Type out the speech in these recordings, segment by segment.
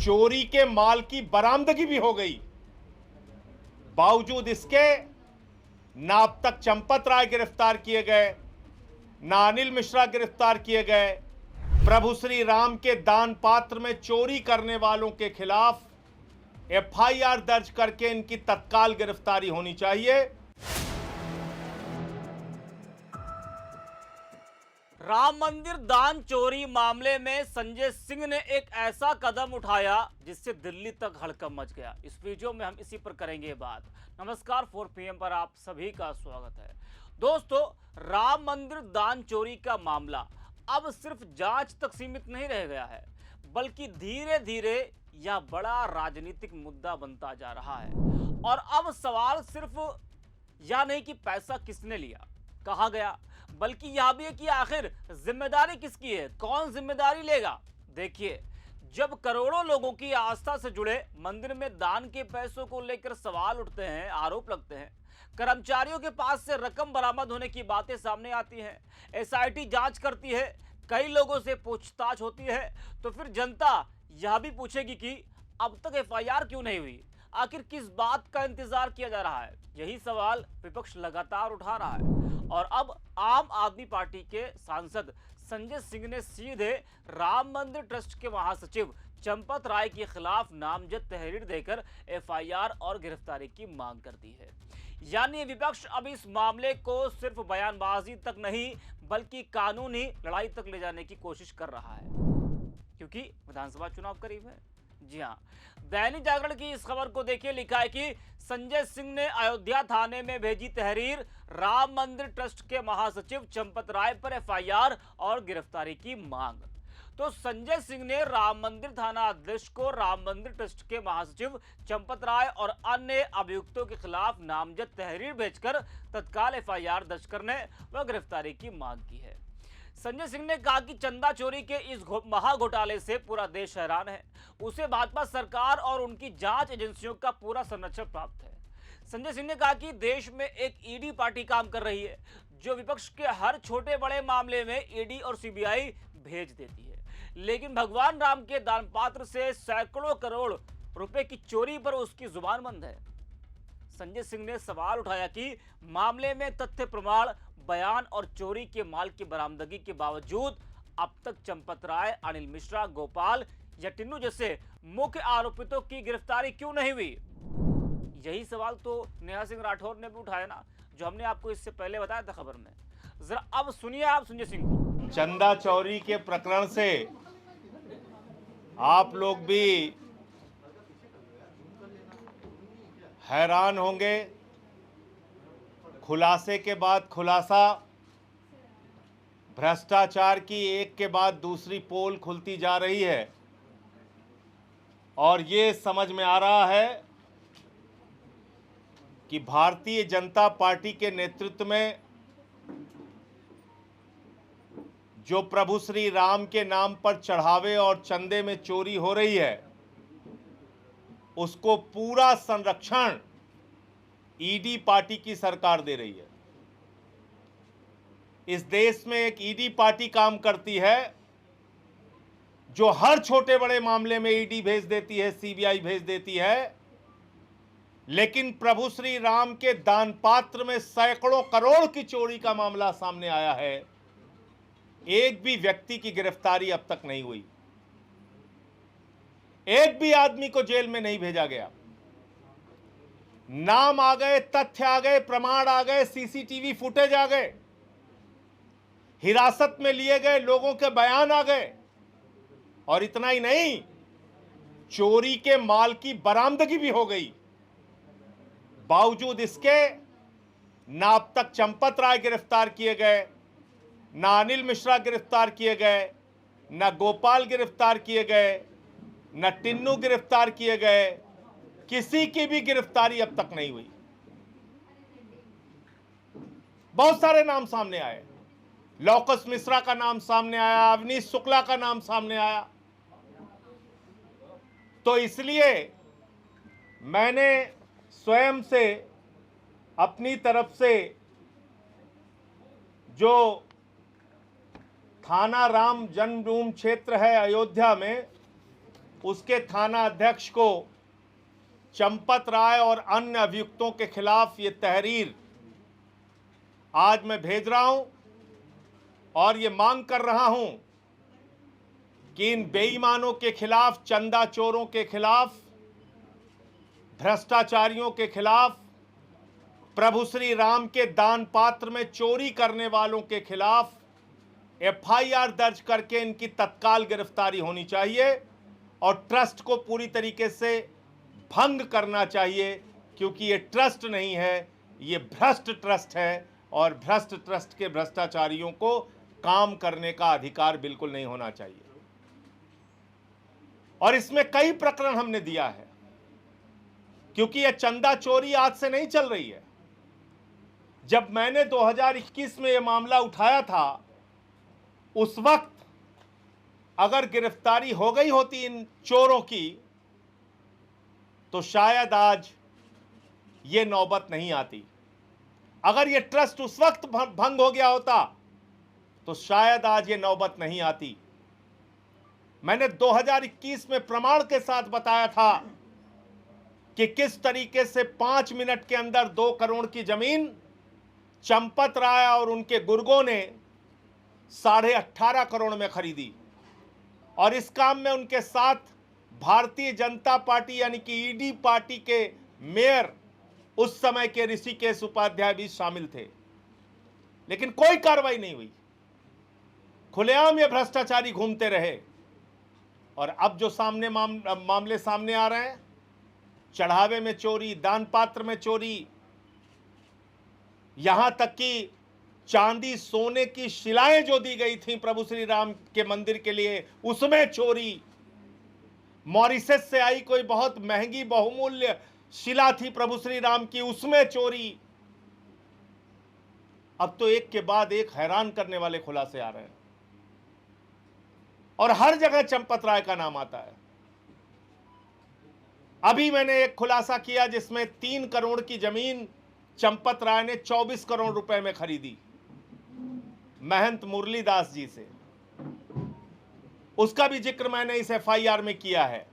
चोरी के माल की बरामदगी भी हो गई। बावजूद इसके ना अब तक चंपत राय गिरफ्तार किए गए, ना अनिल मिश्रा गिरफ्तार किए गए। प्रभु श्री राम के दान पात्र में चोरी करने वालों के खिलाफ एफआईआर दर्ज करके इनकी तत्काल गिरफ्तारी होनी चाहिए। राम मंदिर दान चोरी मामले में संजय सिंह ने एक ऐसा कदम उठाया जिससे दिल्ली तक हड़कंप मच गया। इस वीडियो में हम इसी पर करेंगे बात। नमस्कार, 4 PM पर आप सभी का स्वागत है। दोस्तों, राम मंदिर दान चोरी का मामला अब सिर्फ जांच तक सीमित नहीं रह गया है, बल्कि धीरे धीरे यह बड़ा राजनीतिक मुद्दा बनता जा रहा है। और अब सवाल सिर्फ यह नहीं कि पैसा किसने लिया, कहा गया, बल्कि यह भी है कि आखिर जिम्मेदारी किसकी है, कौन जिम्मेदारी लेगा। देखिए, जब करोड़ों लोगों की आस्था से जुड़े मंदिर में दान के पैसों को लेकर सवाल उठते हैं, आरोप लगते हैं, कर्मचारियों के पास से रकम बरामद होने की बातें सामने आती हैं, एसआईटी जांच करती है, कई लोगों से पूछताछ होती है, तो फिर जनता यह भी पूछेगी कि अब तक एफआईआर क्यों नहीं हुई, आखिर किस बात का इंतजार किया जा रहा है। यही सवाल विपक्ष लगातार उठा रहा है। और अब आम आदमी पार्टी के सांसद संजय सिंह ने सीधे राम मंदिर ट्रस्ट के महासचिव चंपत राय के खिलाफ नामजद तहरीर देकर एफआईआर और गिरफ्तारी की मांग कर दी है। यानी विपक्ष अब इस मामले को सिर्फ बयानबाजी तक नहीं, बल्कि कानूनी लड़ाई तक ले जाने की कोशिश कर रहा है, क्योंकि विधानसभा चुनाव करीब है। जी हां, दैनिक जागरण की इस खबर को देखिए, लिखा है कि संजय सिंह ने अयोध्या थाने में भेजी तहरीर, राम मंदिर ट्रस्ट के महासचिव चंपत राय पर एफआईआर और गिरफ्तारी की मांग। तो संजय सिंह ने राम मंदिर थाना अध्यक्ष को राम मंदिर ट्रस्ट के महासचिव चंपत राय और अन्य अभियुक्तों के खिलाफ नामजद तहरीर भेजकर तत्काल एफआईआर दर्ज करने व गिरफ्तारी की मांग की है। संजय सिंह ने कहा कि चंदा चोरी के इस महाघोटाले से पूरा देश हैरान है, उसे भाजपा सरकार और उनकी जांच एजेंसियों का पूरा संरक्षण प्राप्त है। संजय सिंह ने कहा कि देश में एक ईडी पार्टी काम कर रही है, जो विपक्ष के हर छोटे बड़े मामले में ईडी और सीबीआई भेज देती है, लेकिन भगवान राम के दान पात्र से सैकड़ों करोड़ रुपए की चोरी पर उसकी जुबान बंद है। संजय सिंह ने सवाल उठाया कि मामले में तथ्य प्रमाण, बयान और चोरी के माल की बरामदगी के बावजूद अब तक चंपत राय, अनिल मिश्रा, गोपाल या टिन्नू जैसे मुख्य आरोपितों की गिरफ्तारी क्यों नहीं हुई। यही सवाल तो नेहा सिंह राठौर ने भी उठाया ना, जो हमने आपको इससे पहले बताया था खबर में। जरा अब सुनिए आप संजय सिंह को। चंदा चोरी के प्रकरण से आप लोग भी हैरान होंगे। खुलासे के बाद खुलासा, भ्रष्टाचार की एक के बाद दूसरी पोल खुलती जा रही है और ये समझ में आ रहा है कि भारतीय जनता पार्टी के नेतृत्व में जो प्रभु श्री राम के नाम पर चढ़ावे और चंदे में चोरी हो रही है, उसको पूरा संरक्षण ईडी पार्टी की सरकार दे रही है। इस देश में एक ईडी पार्टी काम करती है जो हर छोटे बड़े मामले में ईडी भेज देती है, सीबीआई भेज देती है, लेकिन प्रभु श्री राम के दान पात्र में सैकड़ों करोड़ की चोरी का मामला सामने आया है, एक भी व्यक्ति की गिरफ्तारी अब तक नहीं हुई, एक भी आदमी को जेल में नहीं भेजा गया। नाम आ गए, तथ्य आ गए, प्रमाण आ गए, सीसीटीवी फुटेज आ गए, हिरासत में लिए गए लोगों के बयान आ गए, और इतना ही नहीं, चोरी के माल की बरामदगी भी हो गई। बावजूद इसके ना अब तक चंपत राय गिरफ्तार किए गए, ना अनिल मिश्रा गिरफ्तार किए गए, ना गोपाल गिरफ्तार किए गए, ना टिन्नू गिरफ्तार किए गए, किसी की भी गिरफ्तारी अब तक नहीं हुई। बहुत सारे नाम सामने आए, लौकस मिश्रा का नाम सामने आया, अवनीश शुक्ला का नाम सामने आया। तो इसलिए मैंने स्वयं से अपनी तरफ से जो थाना राम जन्मभूमि क्षेत्र है अयोध्या में, उसके थाना अध्यक्ष को चंपत राय और अन्य अभियुक्तों के खिलाफ ये तहरीर आज मैं भेज रहा हूं और ये मांग कर रहा हूं कि इन बेईमानों के खिलाफ, चंदा चोरों के खिलाफ, भ्रष्टाचारियों के खिलाफ, प्रभु श्री राम के दान पात्र में चोरी करने वालों के खिलाफ एफआईआर दर्ज करके इनकी तत्काल गिरफ्तारी होनी चाहिए और ट्रस्ट को पूरी तरीके से भंग करना चाहिए, क्योंकि ये ट्रस्ट नहीं है, ये भ्रष्ट ट्रस्ट है और भ्रष्ट ट्रस्ट के भ्रष्टाचारियों को काम करने का अधिकार बिल्कुल नहीं होना चाहिए। और इसमें कई प्रकरण हमने दिया है, क्योंकि यह चंदा चोरी आज से नहीं चल रही है। जब मैंने 2021 में यह मामला उठाया था, उस वक्त अगर गिरफ्तारी हो गई होती इन चोरों की तो शायद आज ये नौबत नहीं आती। अगर ये ट्रस्ट उस वक्त भंग हो गया होता तो शायद आज ये नौबत नहीं आती। मैंने 2021 में प्रमाण के साथ बताया था कि किस तरीके से 5 मिनट के अंदर 2 करोड़ की जमीन चंपत राय और उनके गुर्गों ने 18.5 करोड़ में खरीदी। और इस काम में उनके साथ भारतीय जनता पार्टी यानी कि ईडी पार्टी के मेयर उस समय के ऋषिकेश उपाध्याय भी शामिल थे, लेकिन कोई कार्रवाई नहीं हुई। खुलेआम ये भ्रष्टाचारी घूमते रहे। और अब जो मामले सामने आ रहे हैं, चढ़ावे में चोरी, दान पात्र में चोरी, यहां तक कि चांदी सोने की शिलाएं जो दी गई थी प्रभु श्री राम के मंदिर के लिए, उसमें चोरी। मॉरिशस से आई कोई बहुत महंगी बहुमूल्य शिला थी प्रभु श्री राम की, उसमें चोरी। अब तो एक के बाद एक हैरान करने वाले खुलासे आ रहे हैं और हर जगह चंपत राय का नाम आता है। अभी मैंने एक खुलासा किया जिसमें 3 करोड़ की जमीन चंपत राय ने 24 करोड़ रुपए में खरीदी महंत मुरलीदास जी से। उसका भी जिक्र मैंने इस एफआईआर में किया है।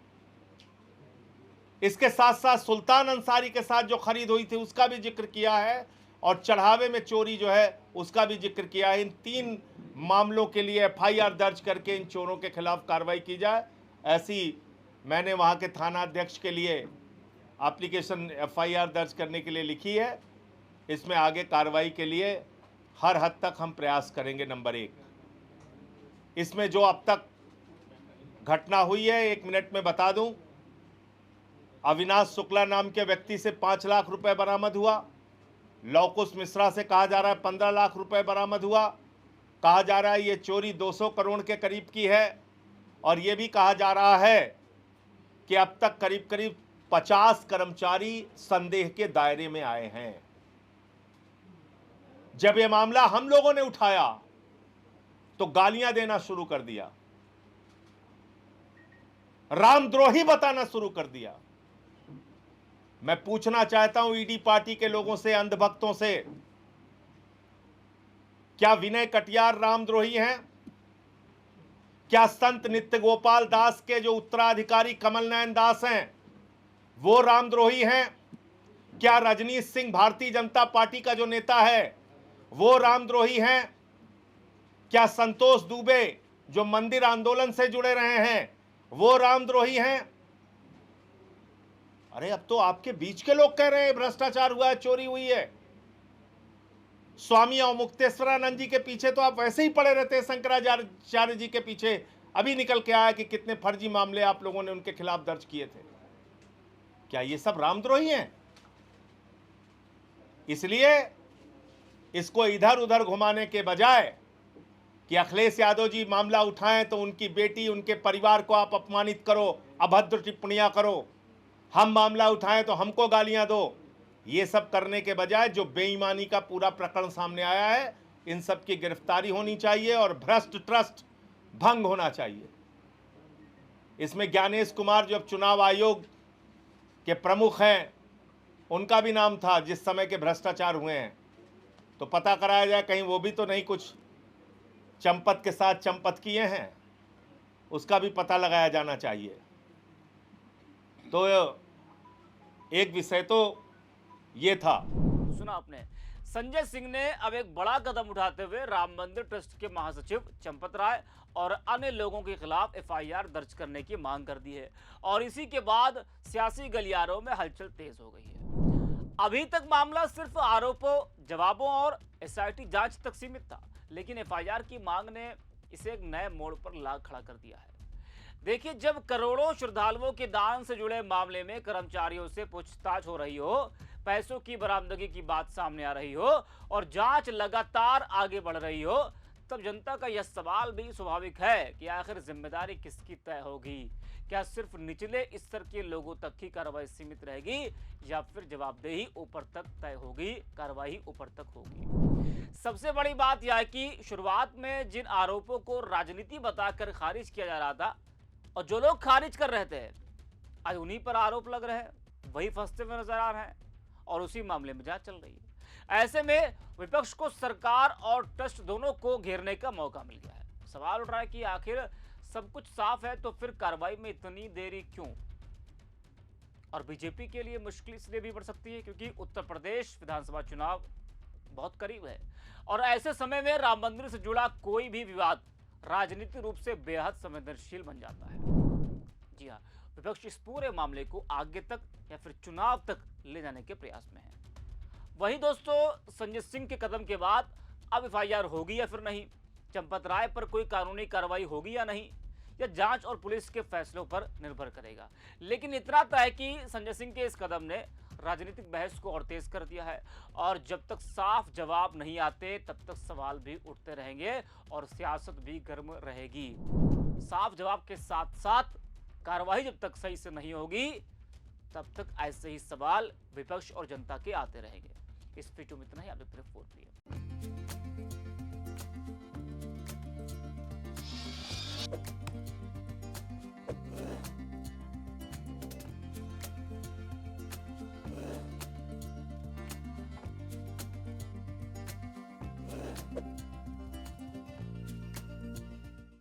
इसके साथ साथ सुल्तान अंसारी के साथ जो खरीद हुई थी उसका भी जिक्र किया है और चढ़ावे में चोरी जो है उसका भी जिक्र किया है। इन 3 मामलों के लिए एफआईआर दर्ज करके इन चोरों के खिलाफ कार्रवाई की जाए, ऐसी मैंने वहां के थाना अध्यक्ष के लिए एप्लीकेशन एफआईआर दर्ज करने के लिए लिखी है। इसमें आगे कार्रवाई के लिए हर हद तक हम प्रयास करेंगे। नंबर 1, इसमें जो अब तक घटना हुई है 1 मिनट में बता दूं। अविनाश शुक्ला नाम के व्यक्ति से 5 लाख रुपए बरामद हुआ। लौकुश मिश्रा से कहा जा रहा है 15 लाख रुपए बरामद हुआ। कहा जा रहा है ये चोरी 200 करोड़ के करीब की है और ये भी कहा जा रहा है कि अब तक करीब करीब 50 कर्मचारी संदेह के दायरे में आए हैं। जब ये मामला हम लोगों ने उठाया तो गालियां देना शुरू कर दिया, रामद्रोही बताना शुरू कर दिया। मैं पूछना चाहता हूं ईडी पार्टी के लोगों से, अंधभक्तों से, क्या विनय कटियार रामद्रोही हैं? क्या संत नित्य गोपाल दास के जो उत्तराधिकारी कमल नयन दास हैं वो रामद्रोही हैं? क्या रजनीश सिंह भारतीय जनता पार्टी का जो नेता है वो रामद्रोही हैं? क्या संतोष दुबे जो मंदिर आंदोलन से जुड़े रहे हैं वो रामद्रोही हैं? अरे अब तो आपके बीच के लोग कह रहे हैं भ्रष्टाचार हुआ है, चोरी हुई है। स्वामी अवमुक्तेश्वरानंद जी के पीछे तो आप वैसे ही पड़े रहते हैं, शंकराचार्य जी के पीछे अभी निकल के आया कि कितने फर्जी मामले आप लोगों ने उनके खिलाफ दर्ज किए थे। क्या ये सब रामद्रोही हैं? इसलिए इसको इधर उधर घुमाने के बजाय कि अखिलेश यादव जी मामला उठाएं तो उनकी बेटी, उनके परिवार को आप अपमानित करो, अभद्र टिप्पणियां करो, हम मामला उठाएं तो हमको गालियां दो, ये सब करने के बजाय जो बेईमानी का पूरा प्रकरण सामने आया है, इन सब की गिरफ्तारी होनी चाहिए और भ्रष्ट ट्रस्ट भंग होना चाहिए। इसमें ज्ञानेश कुमार जो अब चुनाव आयोग के प्रमुख हैं, उनका भी नाम था जिस समय के भ्रष्टाचार हुए हैं, तो पता कराया जाए कहीं वो भी तो नहीं कुछ चंपत के साथ चंपत किए हैं, उसका भी पता लगाया जाना चाहिए। तो एक विषय तो ये था। सुना आपने, संजय सिंह ने अब एक बड़ा कदम उठाते हुए राम मंदिर ट्रस्ट के महासचिव चंपत राय और अन्य लोगों के खिलाफ एफआईआर दर्ज करने की मांग कर दी है और इसी के बाद सियासी गलियारों में हलचल तेज हो गई है। अभी तक मामला सिर्फ आरोपों, जवाबों और एसआईटी जांच तक सीमित था, लेकिन एफआईआर की मांग ने इसे एक नए मोड़ पर ला खड़ा कर दिया है। देखिए, जब करोड़ों श्रद्धालुओं के दान से जुड़े मामले में कर्मचारियों से पूछताछ हो रही हो, पैसों की बरामदगी की बात सामने आ रही हो और जांच लगातार आगे बढ़ रही हो, तब जनता का यह सवाल भी स्वाभाविक है कि आखिर जिम्मेदारी किसकी तय होगी। क्या सिर्फ निचले स्तर के लोगों तक ही कार्रवाई सीमित रहेगी या फिर जवाबदेही ऊपर तक तय होगी, कार्रवाई ऊपर तक होगी। सबसे बड़ी बात यह है कि शुरुआत में जिन आरोपों को राजनीति बताकर खारिज किया जा रहा था और जो लोग खारिज कर रहे थे, आज उन्हीं पर आरोप लग रहे हैं, वही फंसते हुए नजर आ रहे हैं और उसी मामले में जांच चल रही है। ऐसे में विपक्ष को सरकार और ट्रस्ट दोनों को घेरने का मौका मिल गया है। सवाल उठ रहा है कि आखिर सब कुछ साफ है तो फिर कार्रवाई में इतनी देरी क्यों? और बीजेपी के लिए मुश्किल इसलिए भी बढ़ सकती है क्योंकि उत्तर प्रदेश विधानसभा चुनाव बहुत करीब है और ऐसे समय में राम मंदिर से जुड़ा कोई भी विवाद राजनीतिक रूप से बेहद संवेदनशील बन जाता है। जी हाँ, विपक्ष इस पूरे मामले को आगे तक या फिर चुनाव तक ले जाने के प्रयास में है। वहीं दोस्तों, संजय सिंह के कदम के बाद अब एफआईआर होगी या फिर नहीं, चंपत राय पर कोई कानूनी कार्रवाई होगी या नहीं, यह जांच और पुलिस के फैसलों पर निर्भर करेगा। लेकिन इतना तय है कि संजय सिंह के इस कदम ने राजनीतिक बहस को और तेज कर दिया है और जब तक साफ जवाब नहीं आते तब तक सवाल भी उठते रहेंगे और सियासत भी गर्म रहेगी। साफ जवाब के साथ साथ कार्रवाई जब तक सही से नहीं होगी तब तक ऐसे ही सवाल विपक्ष और जनता के आते रहेंगे। इस वीडियो में इतना ही। आप देखते रहिए 4PM।